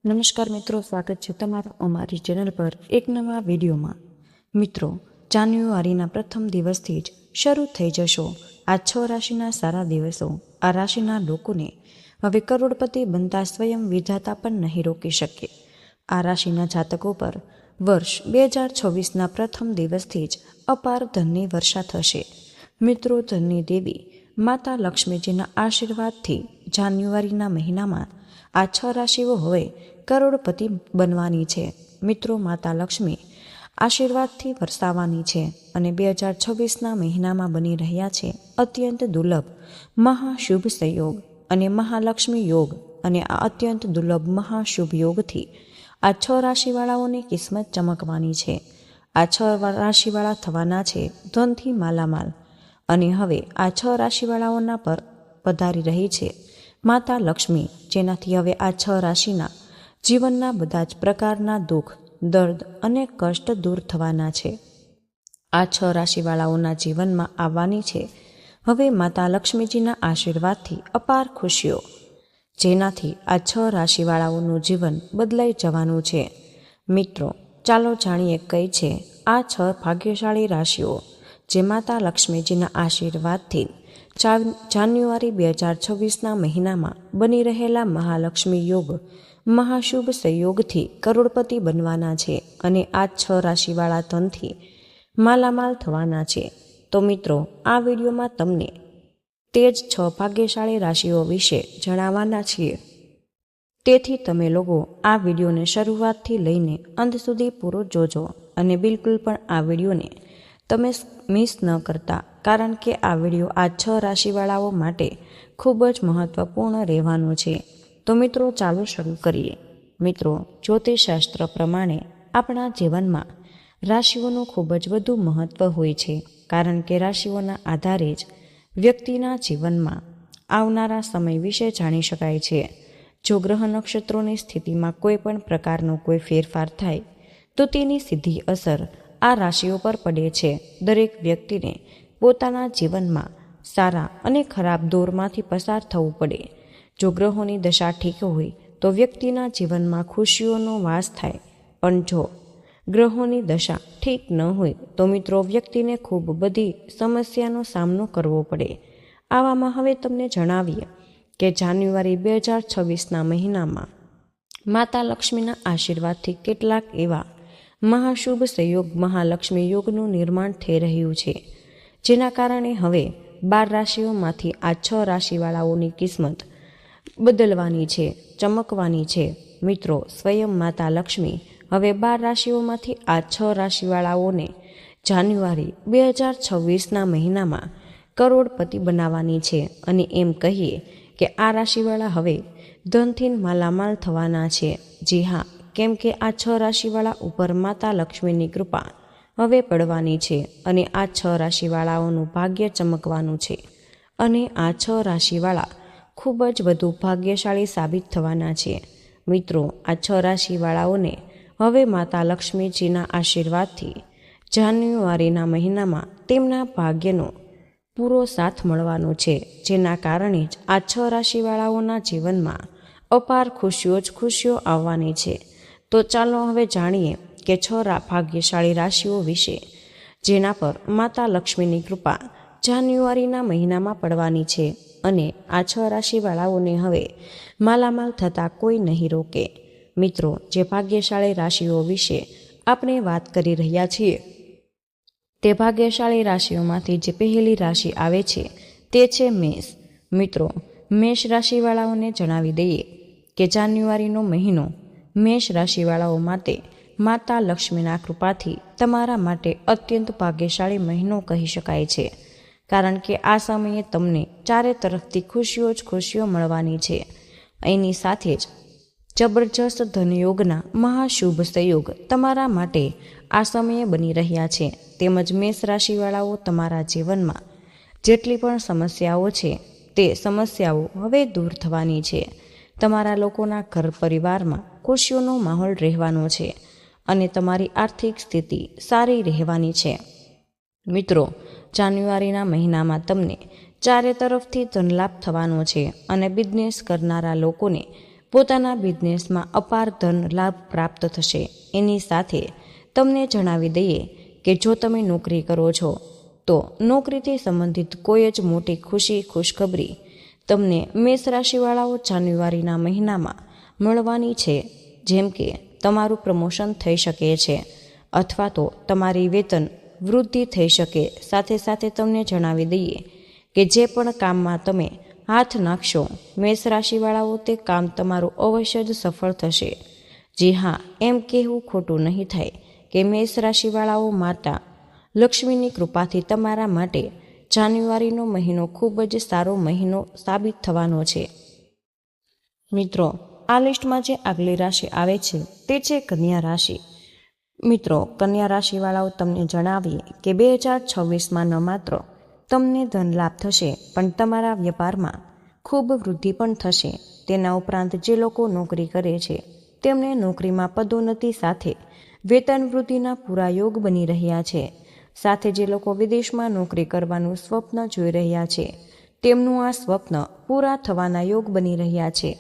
નમસ્કાર મિત્રો, સ્વાગત છે તમારું અમારી ચેનલ પર એક નવા વિડીયોમાં। મિત્રો, જાન્યુઆરીના પ્રથમ દિવસથી જ શરૂ થઈ જશો આ 6 રાશિના સારા દિવસો। આ રાશિના લોકોને હવે કરોડપતિ બનતા સ્વયં વિધાતા પણ નહીં રોકી શકે। આ રાશિના જાતકો પર વર્ષ 2026ના પ્રથમ દિવસથી જ અપાર ધનની વર્ષા થશે। મિત્રો, ધનની દેવી માતા લક્ષ્મીજીના આશીર્વાદથી જાન્યુઆરીના મહિનામાં આ 6 રાશિઓ હવે કરોડપતિ બનવાની છે। મિત્રો, માતા લક્ષ્મી આશીર્વાદથી વરસાવવાની છે અને 2026ના મહિનામાં બની રહ્યા છે અત્યંત દુર્લભ મહાશુભ સંયોગ અને મહાલક્ષ્મી યોગ। અને આ અત્યંત દુર્લભ મહાશુભ યોગથી આ 6 રાશિવાળાઓની કિસ્મત ચમકવાની છે। આ 6 રાશિવાળા થવાના છે ધનથી માલામાલ। અને હવે આ 6 રાશિવાળાઓના પર પધારી રહી છે માતા લક્ષ્મી, જેનાથી હવે આ 6 રાશિના જીવનના બધા જ પ્રકારના દુઃખ, દર્દ અને કષ્ટ દૂર થવાના છે। આ 6 રાશિવાળાઓના જીવનમાં આવવાની છે હવે માતા લક્ષ્મીજીના આશીર્વાદથી અપાર ખુશીઓ, જેનાથી આ 6 રાશિવાળાઓનું જીવન બદલાઈ જવાનું છે। મિત્રો, ચાલો જાણીએ કઈ છે આ 6 ભાગ્યશાળી રાશિઓ જે માતા લક્ષ્મીજીના આશીર્વાદથી જાન્યુઆરી 2026ના મહિનામાં બની રહેલા મહાલક્ષ્મી યોગ મહાશુભ સંયોગથી કરોડપતિ બનવાના છે અને આ 6 રાશિવાળા ધનથી માલામાલ થવાના છે। તો મિત્રો, આ વિડીયોમાં તમને તે જ 6 ભાગ્યશાળી રાશિઓ વિશે જણાવવાના છીએ, તેથી તમે લોકો આ વિડીયોને શરૂઆતથી લઈને અંત સુધી પૂરો જોજો અને બિલકુલ પણ આ વિડીયોને તમે મિસ ન કરતા, કારણ કે આ વિડીયો આ 6 રાશિવાળાઓ માટે ખૂબ જ મહત્વપૂર્ણ રહેવાનો છે। તો મિત્રો, ચાલો શરૂ કરીએ। મિત્રો, જ્યોતિષશાસ્ત્ર પ્રમાણે આપણા જીવનમાં રાશિઓનું ખૂબ જ વધુ મહત્વ હોય છે, કારણ કે રાશિઓના આધારે જ વ્યક્તિના જીવનમાં આવનારા સમય વિશે જાણી શકાય છે। જો ગ્રહ નક્ષત્રોની સ્થિતિમાં કોઈ પણ પ્રકારનો કોઈ ફેરફાર થાય તો તેની સીધી અસર આ રાશિઓ પર પડે છે। દરેક વ્યક્તિને પોતાના જીવનમાં સારા અને ખરાબ દોરમાંથી પસાર થવું પડે। જો ગ્રહોની દશા ઠીક હોય તો વ્યક્તિના જીવનમાં ખુશીઓનો વાસ થાય, પણ જો ગ્રહોની દશા ઠીક ન હોય તો મિત્રો વ્યક્તિને ખૂબ બધી સમસ્યાનો સામનો કરવો પડે। આવામાં હવે તમને જણાવીએ કે જાન્યુઆરી 2026ના મહિનામાં માતા લક્ષ્મીના આશીર્વાદથી કેટલાક એવા મહાશુભ સંયોગ મહાલક્ષ્મી યોગનું નિર્માણ થઈ રહ્યું છે, જેના કારણે હવે 12 રાશિઓમાંથી આ 6 રાશિવાળાઓની કિસ્મત બદલવાની છે, ચમકવાની છે। મિત્રો, સ્વયં માતા લક્ષ્મી હવે 12 રાશિઓમાંથી આ 6 રાશિવાળાઓને જાન્યુઆરી 2026ના મહિનામાં કરોડપતિ બનાવવાની છે। અને એમ કહીએ કે આ રાશિવાળા હવે ધનથી માલામાલ થવાના છે। જી હા, કેમ કે આ 6 રાશિવાળા ઉપર માતા લક્ષ્મીની કૃપા હવે પડવાની છે અને આ 6 રાશિવાળાઓનું ભાગ્ય ચમકવાનું છે અને આ 6 રાશિવાળા ખૂબ જ વધુ ભાગ્યશાળી સાબિત થવાના છે। મિત્રો, આ 6 રાશિવાળાઓને હવે માતા લક્ષ્મીજીના આશીર્વાદથી જાન્યુઆરીના મહિનામાં તેમના ભાગ્યનો પૂરો સાથ મળવાનો છે, જેના કારણે જ આ 6 રાશિવાળાઓના જીવનમાં અપાર ખુશીઓ જ ખુશીઓ આવવાની છે। તો ચાલો હવે જાણીએ કે 6 ભાગ્યશાળી રાશિઓ વિશે, જેના પર માતા લક્ષ્મીની કૃપા જાન્યુઆરીના મહિનામાં પડવાની છે અને આ 6 રાશિવાળાઓને હવે માલામાલ થતા કોઈ નહીં રોકે। મિત્રો, જે ભાગ્યશાળી રાશિઓ વિશે આપણે વાત કરી રહ્યા છીએ તે ભાગ્યશાળી રાશિઓમાંથી જે પહેલી રાશિ આવે છે તે છે મેષ। મિત્રો, મેષ રાશિવાળાઓને જણાવી દઈએ કે જાન્યુઆરીનો મહિનો મેષ રાશિવાળાઓ માટે માતા લક્ષ્મીના કૃપાથી તમારા માટે અત્યંત ભાગ્યશાળી મહિનો કહી શકાય છે, કારણ કે આ સમયે તમને ચારે તરફથી ખુશીઓ જ ખુશીઓ મળવાની છે। એની સાથે જ જબરજસ્ત ધનયોગના મહાશુભ સંયોગ તમારા માટે આ સમયે બની રહ્યા છે, તેમજ મેષ રાશિવાળાઓ તમારા જીવનમાં જેટલી પણ સમસ્યાઓ છે તે સમસ્યાઓ હવે દૂર થવાની છે। તમારા લોકોના ઘર પરિવારમાં ખુશીઓનો માહોલ રહેવાનો છે અને તમારી આર્થિક સ્થિતિ સારી રહેવાની છે। મિત્રો, જાન્યુઆરીના મહિનામાં તમને ચારે તરફથી ધનલાભ થવાનો છે અને બિઝનેસ કરનારા લોકોને પોતાના બિઝનેસમાં અપાર ધન લાભ પ્રાપ્ત થશે. એની સાથે તમને જણાવી દઈએ કે જો તમે નોકરી કરો છો તો નોકરીથી સંબંધિત કોઈ જ મોટી ખુશખબરી તમને મેષ રાશિવાળાઓ જાન્યુઆરીના મહિનામાં મળવાની છે. જેમ કે તમારું પ્રમોશન થઈ શકે છે અથવા તો તમારી વેતન વૃદ્ધિ થઈ શકે. સાથે સાથે તમને જણાવી દઈએ કે જે પણ કામમાં તમે હાથ નાખશો મેષ રાશિવાળાઓ તે કામ તમારું અવશ્ય જ સફળ થશે. જી હા, એમ કહેવું ખોટું નહીં થાય કે મેષ રાશિવાળાઓ માતા લક્ષ્મીની કૃપાથી તમારા માટે જાન્યુઆરીનો મહિનો ખૂબ જ સારો મહિનો સાબિત થવાનો છે. મિત્રો, આ લિસ્ટમાં જે આગલી રાશિ આવે છે તે છે કન્યા રાશિ. મિત્રો, કન્યા રાશિવાળાઓ તમને જણાવીએ કે 2026માં ન માત્ર તમને ધન લાભ થશે પણ તમારા વેપારમાં ખૂબ વૃદ્ધિ પણ થશે. તેના ઉપરાંત જે લોકો નોકરી કરે છે તેમને નોકરીમાં પદોન્નતિ સાથે વેતન વૃદ્ધિના પૂરા યોગ બની રહ્યા છે. સાથે જે લોકો વિદેશમાં નોકરી કરવાનું સ્વપ્ન જોઈ રહ્યા છે તેમનું આ સ્વપ્ન પૂરા થવાના યોગ બની રહ્યા છે.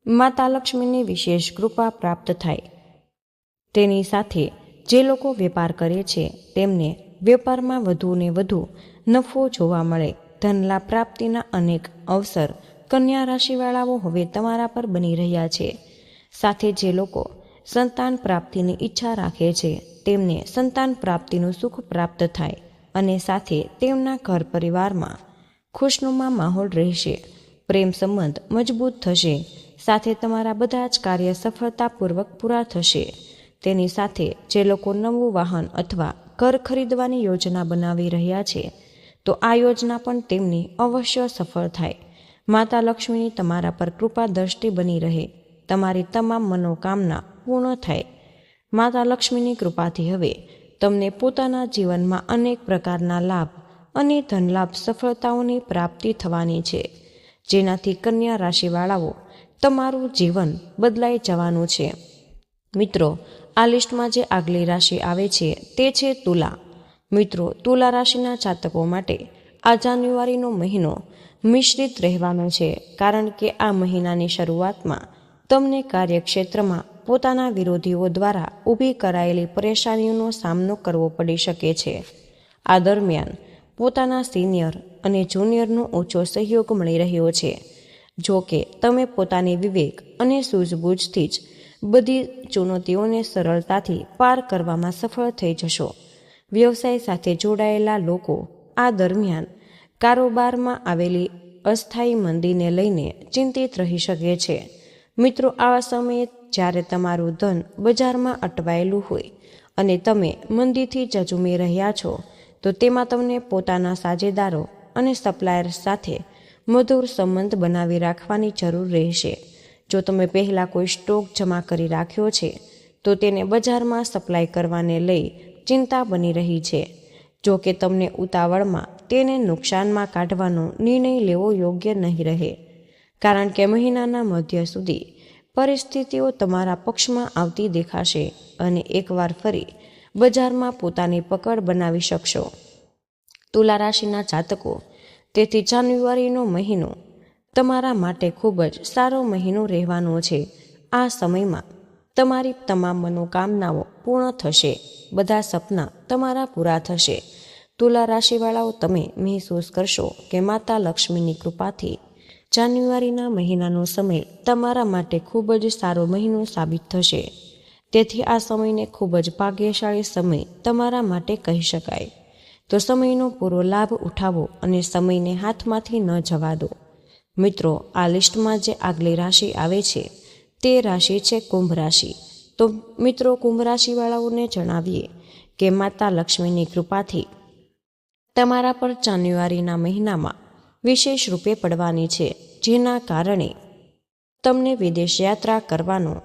માતા લક્ષ્મીની વિશેષ કૃપા પ્રાપ્ત થાય. તેની સાથે જે લોકો વેપાર કરે છે તેમને વેપારમાં વધુ ને વધુ નફો જોવા મળે. ધનલાભ પ્રાપ્તિના અનેક અવસર કન્યા રાશિવાળાઓ હવે તમારા પર બની રહ્યા છે. સાથે જે લોકો સંતાન પ્રાપ્તિની ઈચ્છા રાખે છે તેમને સંતાન પ્રાપ્તિનું સુખ પ્રાપ્ત થાય અને સાથે તેમના ઘર પરિવારમાં ખુશનુમા માહોલ રહેશે. પ્રેમ સંબંધ મજબૂત થશે. સાથે તમારા બધા જ કાર્ય સફળતાપૂર્વક પૂરા થશે. તેની સાથે જે લોકો નવું વાહન અથવા ઘર ખરીદવાની યોજના બનાવી રહ્યા છે તો આ યોજના પણ તેમની અવશ્ય સફળ થાય. માતા લક્ષ્મીની તમારા પર કૃપા દ્રષ્ટિ બની રહે. તમારી તમામ મનોકામના પૂર્ણ થાય. માતા લક્ષ્મીની કૃપાથી હવે તમને પોતાના જીવનમાં અનેક પ્રકારના લાભ અને ધનલાભ સફળતાઓની પ્રાપ્તિ થવાની છે, જેનાથી કન્યા રાશિવાળાઓ તમારું જીવન બદલાઈ જવાનું છે. મિત્રો, આ લિસ્ટમાં જે આગલી રાશિ આવે છે તે છે તુલા. મિત્રો, તુલા રાશિના જાતકો માટે આ જાન્યુઆરીનો મહિનો મિશ્રિત રહેવાનો છે, કારણ કે આ મહિનાની શરૂઆતમાં તમને કાર્યક્ષેત્રમાં પોતાના વિરોધીઓ દ્વારા ઊભી કરાયેલી પરેશાનીઓનો સામનો કરવો પડી શકે છે. આ દરમિયાન પોતાના સિનિયર અને જુનિયરનો ઓછો સહયોગ મળી રહ્યો છે. જો કે તમે પોતાની વિવેક અને સૂઝબૂછથી જ બધી ચુનૌતીઓને સરળતાથી પાર કરવામાં સફળ થઈ જશો. વ્યવસાય સાથે જોડાયેલા લોકો આ દરમિયાન કારોબારમાં આવેલી અસ્થાયી મંદીને લઈને ચિંતિત રહી શકે છે. મિત્રો, આવા સમયે જ્યારે તમારું ધન બજારમાં અટવાયેલું હોય અને તમે મંદીથી ઝઝૂમી રહ્યા છો તો તેમાં તમને પોતાના સાझेदारो અને સપ્લાયર્સ સાથે મધુર સંબંધ બનાવી રાખવાની જરૂર રહેશે. જો તમે પહેલાં કોઈ સ્ટોક જમા કરી રાખ્યો છે તો તેને બજારમાં સપ્લાય કરવાને લઈ ચિંતા બની રહી છે. જો કે તમને ઉતાવળમાં તેને નુકસાનમાં કાઢવાનો નિર્ણય લેવો યોગ્ય નહીં રહે, કારણ કે મહિનાના મધ્ય સુધી પરિસ્થિતિઓ તમારા પક્ષમાં આવતી દેખાશે અને એકવાર ફરી બજારમાં પોતાની પકડ બનાવી શકશો. તુલા રાશિના જાતકો, તેથી જાન્યુઆરીનો મહિનો તમારા માટે ખૂબ જ સારો મહિનો રહેવાનો છે. આ સમયમાં તમારી તમામ મનોકામનાઓ પૂર્ણ થશે. બધા સપના તમારા પૂરા થશે. તુલા રાશિવાળાઓ, તમે મહેસૂસ કરશો કે માતા લક્ષ્મીની કૃપાથી જાન્યુઆરીના મહિનાનો સમય તમારા માટે ખૂબ જ સારો મહિનો સાબિત થશે. તેથી આ સમયને ખૂબ જ ભાગ્યશાળી સમય તમારા માટે કહી શકાય. તો સમયનો પૂરો લાભ ઉઠાવો અને સમયને હાથમાંથી ન જવા દો. મિત્રો, આ લિસ્ટમાં જે આગલી રાશિ આવે છે તે રાશિ છે કુંભ રાશિ. તો મિત્રો, કુંભ રાશિવાળાઓને જણાવીએ કે માતા લક્ષ્મીની કૃપાથી તમારા પર જાન્યુઆરીના મહિનામાં વિશેષ રૂપે પડવાની છે, જેના કારણે તમને વિદેશ યાત્રા કરવાનો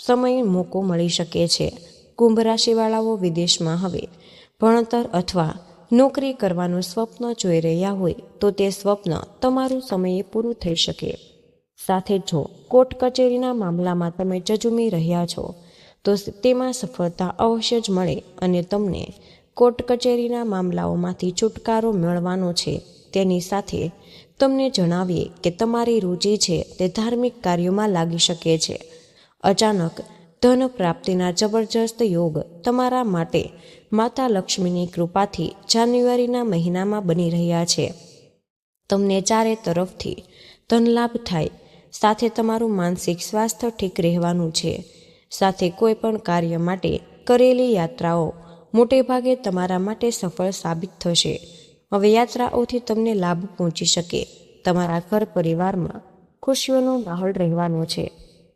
સમય મોકો મળી શકે છે. કુંભ રાશિવાળાઓ વિદેશમાં હવે ભણતર અથવા નોકરી કરવાનું સ્વપ્ન જોઈ રહ્યા હોય તો તે સ્વપ્ન તમારું સમયે પૂરું થઈ શકે. સાથે જો કોર્ટ કચેરીના મામલામાં તમે ઝઝૂમી રહ્યા છો તો તેમાં સફળતા અવશ્ય જ મળે અને તમને કોર્ટ કચેરીના મામલાઓમાંથી છુટકારો મેળવવાનો છે. તેની સાથે તમને જણાવીએ કે તમારી રુચિ છે તે ધાર્મિક કાર્યોમાં લાગી શકે છે. અચાનક ધન પ્રાપ્તિના જબરજસ્ત યોગ તમારા માટે માતા લક્ષ્મીની કૃપાથી જાન્યુઆરીના મહિનામાં બની રહ્યા છે. તમને ચારે તરફથી ધનલાભ થાય. સાથે તમારું માનસિક સ્વાસ્થ્ય ઠીક રહેવાનું છે. સાથે કોઈ પણ કાર્ય માટે કરેલી યાત્રાઓ મોટે ભાગે તમારા માટે સફળ સાબિત થશે. હવે યાત્રાઓથી તમને લાભ પહોંચી શકે. તમારા ઘર પરિવારમાં ખુશીઓનો માહોલ રહેવાનો છે.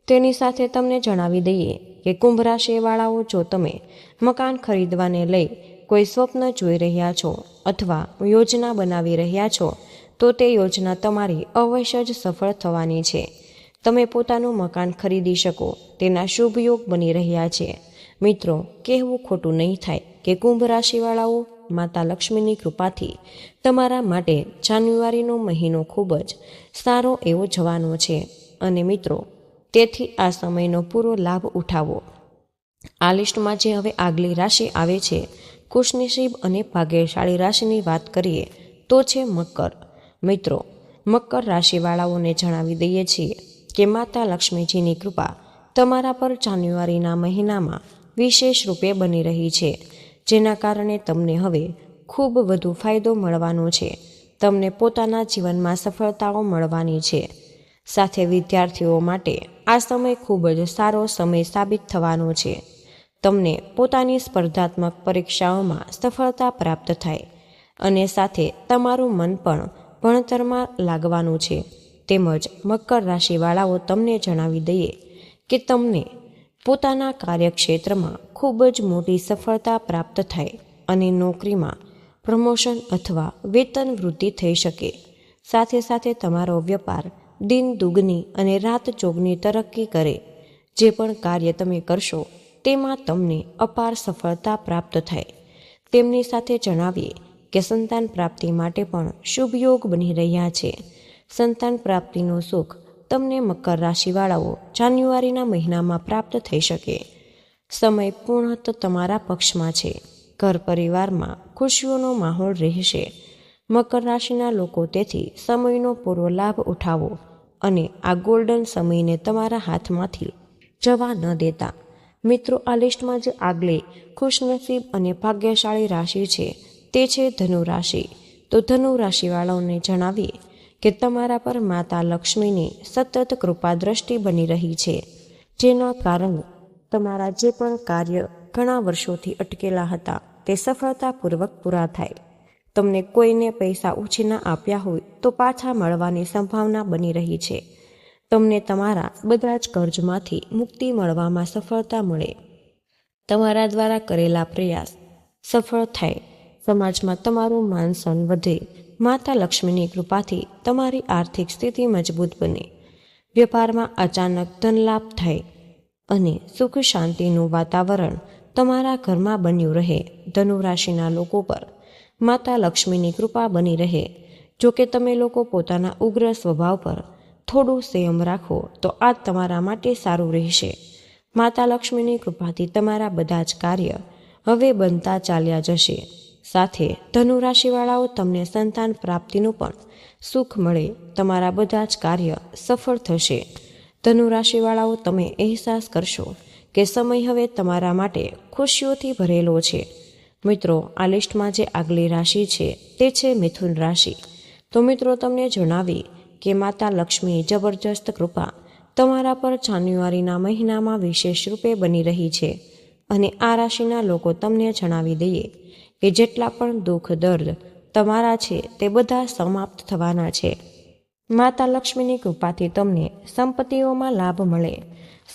તેની સાથે તમને જણાવી દઈએ કે કુંભ રાશિવાળાઓ, જો તમે મકાન ખરીદવાને લઈ કોઈ સ્વપ્ન જોઈ રહ્યા છો અથવા યોજના બનાવી રહ્યા છો તો તે યોજના તમારી અવશ્ય જ સફળ થવાની છે. તમે પોતાનું મકાન ખરીદી શકો તેના શુભ યોગ બની રહ્યા છે. મિત્રો, કહેવું ખોટું નહીં થાય કે કુંભ રાશિવાળાઓ, માતા લક્ષ્મીની કૃપાથી તમારા માટે જાન્યુઆરીનો મહિનો ખૂબ જ સારો એવો જવાનો છે. અને મિત્રો, તેથી આ સમયનો પૂરો લાભ ઉઠાવો. આ લિસ્ટમાં જે હવે આગલી રાશિ આવે છે, ખુશનસીબ અને ભાગ્યશાળી રાશિની વાત કરીએ તો છે મકર. મિત્રો, મકર રાશિવાળાઓને જણાવી દઈએ છીએ કે માતા લક્ષ્મીજીની કૃપા તમારા પર જાન્યુઆરીના મહિનામાં વિશેષ રૂપે બની રહી છે, જેના કારણે તમને હવે ખૂબ વધુ ફાયદો મળવાનો છે. તમને પોતાના જીવનમાં સફળતાઓ મળવાની છે. સાથે વિદ્યાર્થીઓ માટે આ સમય ખૂબ જ સારો સમય સાબિત થવાનો છે. તમને પોતાની સ્પર્ધાત્મક પરીક્ષાઓમાં સફળતા પ્રાપ્ત થાય અને સાથે તમારું મન પણ ભણતરમાં લાગવાનું છે. તેમજ મકર રાશિવાળાઓ, તમને જણાવી દઈએ કે તમને પોતાના કાર્યક્ષેત્રમાં ખૂબ જ મોટી સફળતા પ્રાપ્ત થાય અને નોકરીમાં પ્રમોશન અથવા વેતન વૃદ્ધિ થઈ શકે. સાથે સાથે તમારો વેપાર દિન દુગની અને રાત ચોગની તરક્કી કરે. જે પણ કાર્ય તમે કરશો તેમાં તમને અપાર સફળતા પ્રાપ્ત થાય. તેમની સાથે જણાવીએ કે સંતાન પ્રાપ્તિ માટે પણ શુભ યોગ બની રહ્યા છે. સંતાન પ્રાપ્તિનું સુખ તમને મકર રાશિવાળાઓ જાન્યુઆરીના મહિનામાં પ્રાપ્ત થઈ શકે. સમય પૂર્ણત તમારા પક્ષમાં છે. ઘર પરિવારમાં ખુશીઓનો માહોલ રહેશે. મકર રાશિના લોકો તેથી સમયનો પૂરો લાભ ઉઠાવો અને આ ગોલ્ડન સમયને તમારા હાથમાંથી જવા ન દેતા. મિત્રો, આ લિસ્ટમાં જે આગલી ખુશનસીબ અને ભાગ્યશાળી રાશિ છે તે છે ધનુ રાશિ. તો ધનુ રાશિવાળાઓને જણાવીએ કે તમારા પર માતા લક્ષ્મીની સતત કૃપા દ્રષ્ટિ બની રહી છે, જેના કારણે તમારા જે પણ કાર્ય ઘણા વર્ષોથી અટકેલા હતા તે સફળતાપૂર્વક પૂરા થાય. તમને કોઈને પૈસા ઉછીના આપ્યા હોય તો પાછા મળવાની સંભાવના બની રહી છે. તમને તમારા બધા જ કર્જમાંથી મુક્તિ મળવામાં સફળતા મળે. તમારા દ્વારા કરેલા પ્રયાસ સફળ થાય. સમાજમાં તમારું માન સન્માન વધે. માતા લક્ષ્મીની કૃપાથી તમારી આર્થિક સ્થિતિ મજબૂત બને. વેપારમાં અચાનક ધનલાભ થાય અને સુખ શાંતિનું વાતાવરણ તમારા ઘરમાં બન્યું રહે. ધનુ રાશિના લોકો પર માતા લક્ષ્મીની કૃપા બની રહે. જો કે તમે લોકો પોતાના ઉગ્ર સ્વભાવ પર થોડું સંયમ રાખો તો આ તમારા માટે સારું રહેશે. માતા લક્ષ્મીની કૃપાથી તમારા બધા જ કાર્ય હવે બનતા ચાલ્યા જશે. સાથે ધનુ રાશિવાળાઓ, તમને સંતાન પ્રાપ્તિનું પણ સુખ મળે. તમારા બધા જ કાર્ય સફળ થશે. ધનુ રાશિવાળાઓ, તમે અહેસાસ કરશો કે સમય હવે તમારા માટે ખુશીઓથી ભરેલો છે. મિત્રો, આ લિસ્ટમાં જે આગલી રાશિ છે તે છે મિથુન રાશિ. તો મિત્રો, તમને જણાવી કે માતા લક્ષ્મીની જબરજસ્ત કૃપા તમારા પર જાન્યુઆરીના મહિનામાં વિશેષ રૂપે બની રહી છે. અને આ રાશિના લોકો, તમને જણાવી દઈએ કે જેટલા પણ દુઃખ દર્દ તમારા છે તે બધા સમાપ્ત થવાના છે. માતા લક્ષ્મીની કૃપાથી તમને સંપત્તિઓમાં લાભ મળે.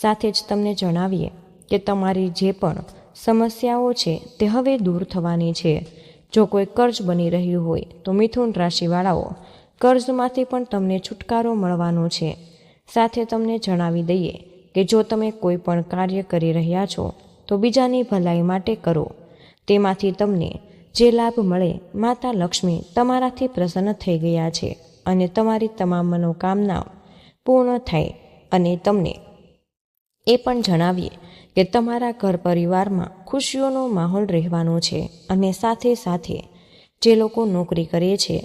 સાથે જ તમને જણાવીએ કે તમારી જે પણ સમસ્યાઓ છે તે હવે દૂર થવાની છે. જો કોઈ કર્જ બની રહ્યું હોય તો મિથુન રાશિવાળાઓ, કર્જમાંથી પણ તમને છુટકારો મળવાનો છે. સાથે તમને જણાવી દઈએ કે જો તમે કોઈ પણ કાર્ય કરી રહ્યા છો તો બીજાની ભલાઈ માટે કરો. તેમાંથી તમને જે લાભ મળે, માતા લક્ષ્મી તમારાથી પ્રસન્ન થઈ ગયા છે અને તમારી તમામ મનોકામનાઓ પૂર્ણ થાય. અને તમને એ પણ જણાવીએ કે તમારા ઘર પરિવારમાં ખુશીઓનો માહોલ રહેવાનો છે. અને સાથે સાથે જે લોકો નોકરી કરે છે,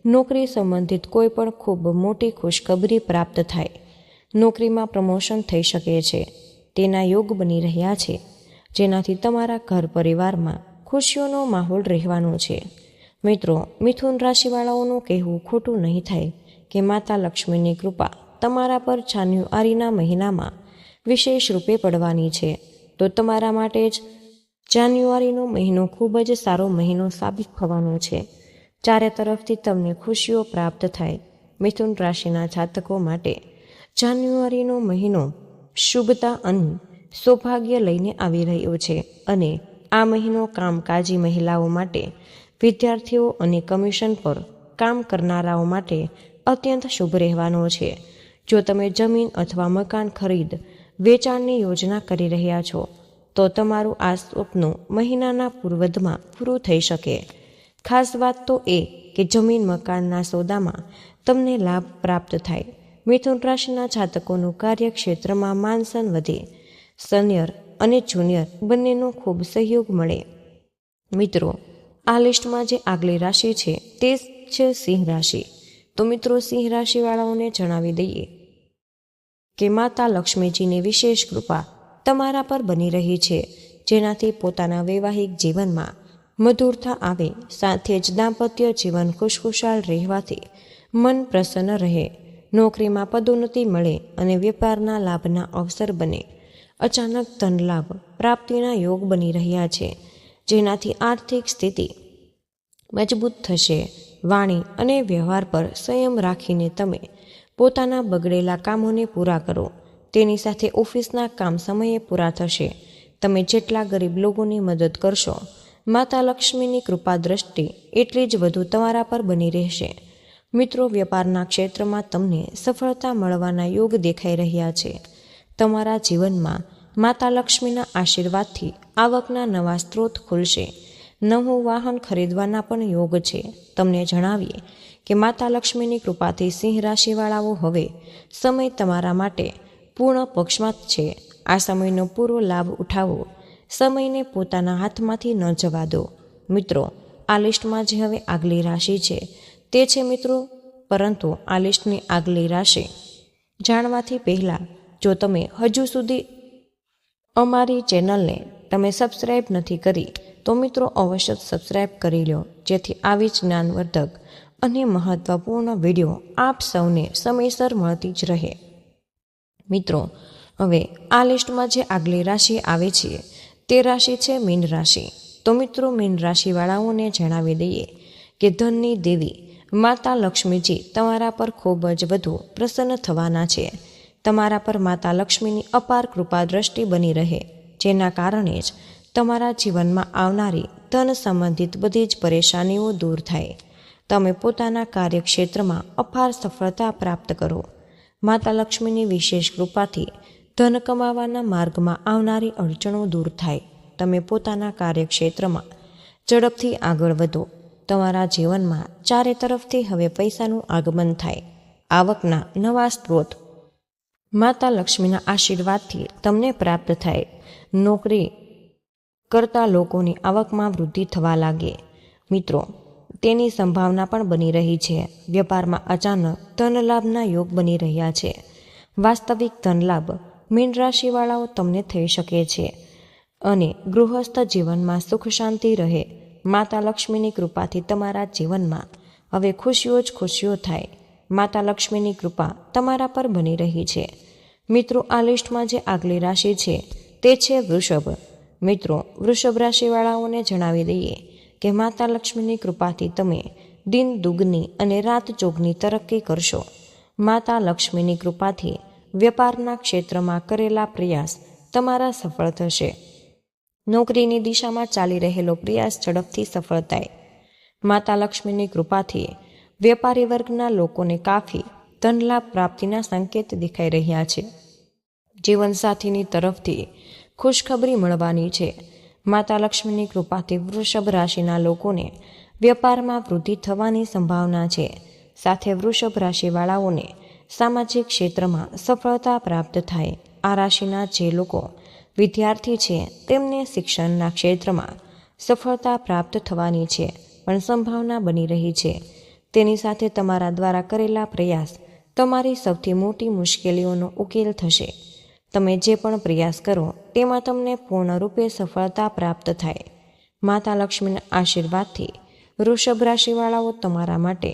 નોકરી સંબંધિત કોઈ પણ ખૂબ મોટી ખુશખબરી પ્રાપ્ત થાય. નોકરીમાં પ્રમોશન થઈ શકે છે. તેના યોગ બની રહ્યા છે, જેનાથી તમારા ઘર પરિવારમાં ખુશીઓનો માહોલ રહેવાનો છે. મિત્રો, મિથુન રાશિવાળાઓનું કહેવું ખોટું નહીં થાય કે માતા લક્ષ્મીની કૃપા તમારા પર જાન્યુઆરીના મહિનામાં વિશેષ રૂપે પડવાની છે. તો તમારા માટે જ જાન્યુઆરીનો મહિનો ખૂબ જ સારો મહિનો સાબિત થવાનો છે. ચારે તરફથી તમને ખુશીઓ પ્રાપ્ત થાય. મિથુન રાશિના જાતકો માટે જાન્યુઆરીનો મહિનો શુભતા અને સૌભાગ્ય લઈને આવી રહ્યો છે અને આ મહિનો કામકાજી મહિલાઓ માટે, વિદ્યાર્થીઓ અને કમિશન પર કામ કરનારાઓ માટે અત્યંત શુભ રહેવાનો છે. જો તમે જમીન અથવા મકાન ખરીદ વેચાણની યોજના કરી રહ્યા છો તો તમારું આ સ્વપ્ન મહિનાના પૂર્વાર્ધમાં પૂરું થઈ શકે. ખાસ વાત તો એ કે જમીન મકાનના સોદામાં તમને લાભ પ્રાપ્ત થાય. મિથુન રાશિના જાતકોનું કાર્યક્ષેત્રમાં માનસન વધે. સિનિયર અને જુનિયર બંનેનો ખૂબ સહયોગ મળે. મિત્રો, આ લિસ્ટમાં જે આગલી રાશિ છે તે છે સિંહ રાશિ. તો મિત્રો, સિંહ રાશિવાળાઓને જણાવી દઈએ કે માતા લક્ષ્મીજીની વિશેષ કૃપા તમારા પર બની રહી છે, જેનાથી પોતાના વૈવાહિક જીવનમાં મધુરતા આવે. સાથે જ દાંપત્ય જીવન ખુશખુશાલ રહેવાથી મન પ્રસન્ન રહે. નોકરીમાં પદોન્નતિ મળે અને વેપારના લાભના અવસર બને. અચાનક ધન લાભ પ્રાપ્તિના યોગ બની રહ્યા છે, જેનાથી આર્થિક સ્થિતિ મજબૂત થશે. વાણી અને વ્યવહાર પર સંયમ રાખીને તમે પોતાના બગડેલા કામોને પૂરા કરો. તેની સાથે ઓફિસના કામ સમયે પૂરા થશે. તમે જેટલા ગરીબ લોકોની મદદ કરશો, માતા લક્ષ્મીની કૃપા દ્રષ્ટિ એટલી જ વધુ તમારા પર બની રહેશે. મિત્રો, વેપારના ક્ષેત્રમાં તમને સફળતા મળવાના યોગ દેખાઈ રહ્યા છે. તમારા જીવનમાં માતા લક્ષ્મીના આશીર્વાદથી આવકના નવા સ્ત્રોત ખુલશે. નવું વાહન ખરીદવાના પણ યોગ છે. તમને જણાવીએ કે માતા લક્ષ્મીની કૃપાથી સિંહ રાશિવાળાઓ હવે સમય તમારા માટે પૂર્ણ પક્ષમાં છે. આ સમયનો પૂરો લાભ ઉઠાવો. સમયને પોતાના હાથમાંથી ન જવા દો. મિત્રો, આ લિસ્ટમાં જે હવે આગલી રાશિ છે તે છે મિત્રો, પરંતુ આ લિસ્ટની આગલી રાશિ જાણવાથી પહેલાં જો તમે હજુ સુધી અમારી ચેનલને તમે સબસ્ક્રાઈબ નથી કરી તો મિત્રો અવશ્ય સબસ્ક્રાઈબ કરી લો, જેથી આવી જ જ્ઞાનવર્ધક અને મહત્વપૂર્ણ વિડીયો આપ સૌને સમયસર મળતી જ રહે. મિત્રો, હવે આ લિસ્ટમાં જે આગલી રાશિ આવે છે તે રાશિ છે મીન રાશિ. તો મિત્રો, મીન રાશિવાળાઓને જણાવી દઈએ કે ધનની દેવી માતા લક્ષ્મીજી તમારા પર ખૂબ જ વધુ પ્રસન્ન થવાના છે. તમારા પર માતા લક્ષ્મીની અપાર કૃપા દ્રષ્ટિ બની રહે, જેના કારણે જ તમારા જીવનમાં આવનારી ધન સંબંધિત બધી જ પરેશાનીઓ દૂર થાય. તમે પોતાના કાર્યક્ષેત્રમાં અપાર સફળતા પ્રાપ્ત કરો. માતા લક્ષ્મીની વિશેષ કૃપાથી ધન કમાવાના માર્ગમાં આવનારી અડચણો દૂર થાય. તમે પોતાના કાર્યક્ષેત્રમાં ઝડપથી આગળ વધો. તમારા જીવનમાં ચારે તરફથી હવે પૈસાનું આગમન થાય. આવકના નવા સ્ત્રોત માતા લક્ષ્મીના આશીર્વાદથી તમને પ્રાપ્ત થાય. નોકરી કરતા લોકોની આવકમાં વૃદ્ધિ થવા લાગે. મિત્રો, તેની સંભાવના પણ બની રહી છે. વેપારમાં અચાનક ધનલાભના યોગ બની રહ્યા છે. વાસ્તવિક ધનલાભ મીન રાશિવાળાઓ તમને થઈ શકે છે અને ગૃહસ્થ જીવનમાં સુખ શાંતિ રહે. માતા લક્ષ્મીની કૃપાથી તમારા જીવનમાં હવે ખુશીઓ જ ખુશીઓ થાય. માતા લક્ષ્મીની કૃપા તમારા પર બની રહી છે. મિત્રો, આ લિસ્ટમાં જે આગલી રાશિ છે તે છે વૃષભ. મિત્રો, વૃષભ રાશિવાળાઓને જણાવી દઈએ કે માતા લક્ષ્મીની કૃપાથી તમે દિન દુગની અને રાત ચોગની તરક્કી કરશો. માતા લક્ષ્મીની કૃપાથી વેપારના ક્ષેત્રમાં કરેલા પ્રયાસ તમારા સફળ થશે. નોકરીની દિશામાં ચાલી રહેલો પ્રયાસ ઝડપથી સફળ થાય. માતા લક્ષ્મીની કૃપાથી વેપારી વર્ગના લોકોને કાફી ધનલાભ પ્રાપ્તિના સંકેત દેખાઈ રહ્યા છે. જીવનસાથીની તરફથી ખુશખબરી મળવાની છે. માતા લક્ષ્મીની કૃપાથી વૃષભ રાશિના લોકોને વેપારમાં વૃદ્ધિ થવાની સંભાવના છે. સાથે વૃષભ રાશિવાળાઓને સામાજિક ક્ષેત્રમાં સફળતા પ્રાપ્ત થાય. આ રાશિના જે લોકો વિદ્યાર્થી છે તેમને શિક્ષણના ક્ષેત્રમાં સફળતા પ્રાપ્ત થવાની છે, પણ સંભાવના બની રહી છે. તેની સાથે તમારા દ્વારા કરેલા પ્રયાસ તમારી સૌથી મોટી મુશ્કેલીઓનો ઉકેલ થશે. તમે જે પણ પ્રયાસ કરો તેમાં તમને પૂર્ણરૂપે સફળતા પ્રાપ્ત થાય. માતા લક્ષ્મીના આશીર્વાદથી વૃષભ રાશિવાળાઓ તમારા માટે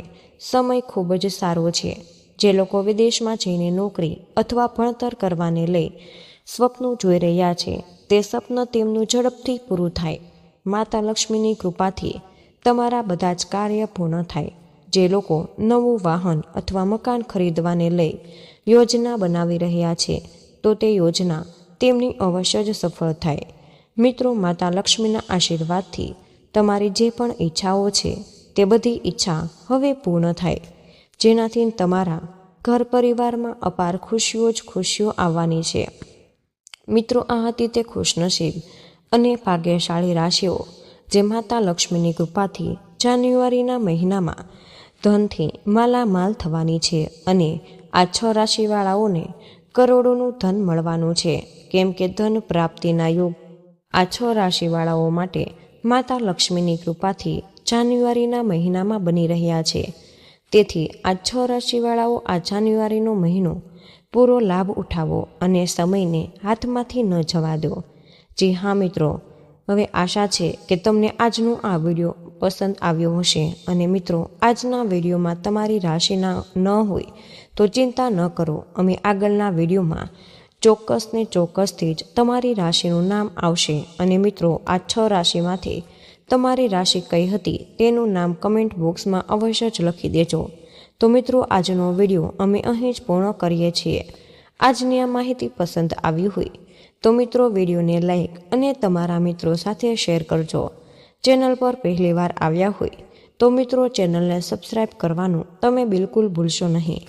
સમય ખૂબ જ સારો છે. જે લોકો વિદેશમાં જઈને નોકરી અથવા ભણતર કરવાને લઈ સ્વપ્નો જોઈ રહ્યા છે તે સ્વપ્ન તેમનું ઝડપથી પૂરું થાય. માતા લક્ષ્મીની કૃપાથી તમારા બધા જ કાર્ય પૂર્ણ થાય. જે લોકો નવું વાહન અથવા મકાન ખરીદવાને લઈ યોજના બનાવી રહ્યા છે તો તે યોજના તેમની અવશ્ય જ સફળ થાય. મિત્રો, માતા લક્ષ્મીના આશીર્વાદથી તમારી જે પણ ઈચ્છાઓ છે તે બધી ઈચ્છા હવે પૂર્ણ થાય, જેનાથી તમારા ઘર પરિવારમાં અપાર ખુશીઓ જ ખુશીઓ આવવાની છે. મિત્રો, આ હતી તે ખુશનસીબ અને ભાગ્યશાળી રાશિઓ જે માતા લક્ષ્મીની કૃપાથી જાન્યુઆરીના મહિનામાં ધનથી માલામાલ થવાની છે. અને આ 6 રાશિવાળાઓને કરોડોનું ધન મળવાનું છે, કેમ કે ધન પ્રાપ્તિના યોગ આ 6 રાશિવાળાઓ માટે માતા લક્ષ્મીની કૃપાથી જાન્યુઆરીના મહિનામાં બની રહ્યા છે. તેથી આ 6 રાશિવાળાઓ આ જાન્યુઆરીનો મહિનો પૂરો લાભ ઉઠાવો અને સમયને હાથમાંથી ન જવા દો. જી હા મિત્રો, હવે આશા છે કે તમને આજનો આ વિડીયો પસંદ આવ્યો હશે. અને મિત્રો, આજના વિડીયોમાં તમારી રાશિના ન હોય તો ચિંતા ન કરો, અમે આગળના વિડીયોમાં ચોક્કસ ને ચોક્કસથી જ તમારી રાશિનું નામ આવશે. અને મિત્રો, આ 6 રાશિમાંથી તમારી રાશિ કઈ હતી તેનું નામ કમેન્ટ બોક્સમાં અવશ્ય જ લખી દેજો. તો મિત્રો, આજનો વિડીયો અમે અહીં જ પૂર્ણ કરીએ છીએ. આજની આ માહિતી પસંદ આવી હોય તો મિત્રો વિડીયોને લાઈક અને તમારા મિત્રો સાથે શેર કરજો. ચેનલ પર પહેલીવાર આવ્યા હોય તો મિત્રો ચેનલને સબસ્ક્રાઈબ કરવાનું તમે બિલકુલ ભૂલશો નહીં.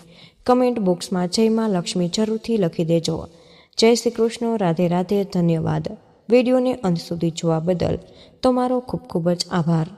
કમેન્ટ બોક્સમાં જય માં લક્ષ્મી જરૂરથી લખી દેજો. જય શ્રી કૃષ્ણ. રાધે રાધે. ધન્યવાદ. વિડીયોને અંત સુધી જોવા બદલ તમારો ખૂબ ખૂબ જ આભાર.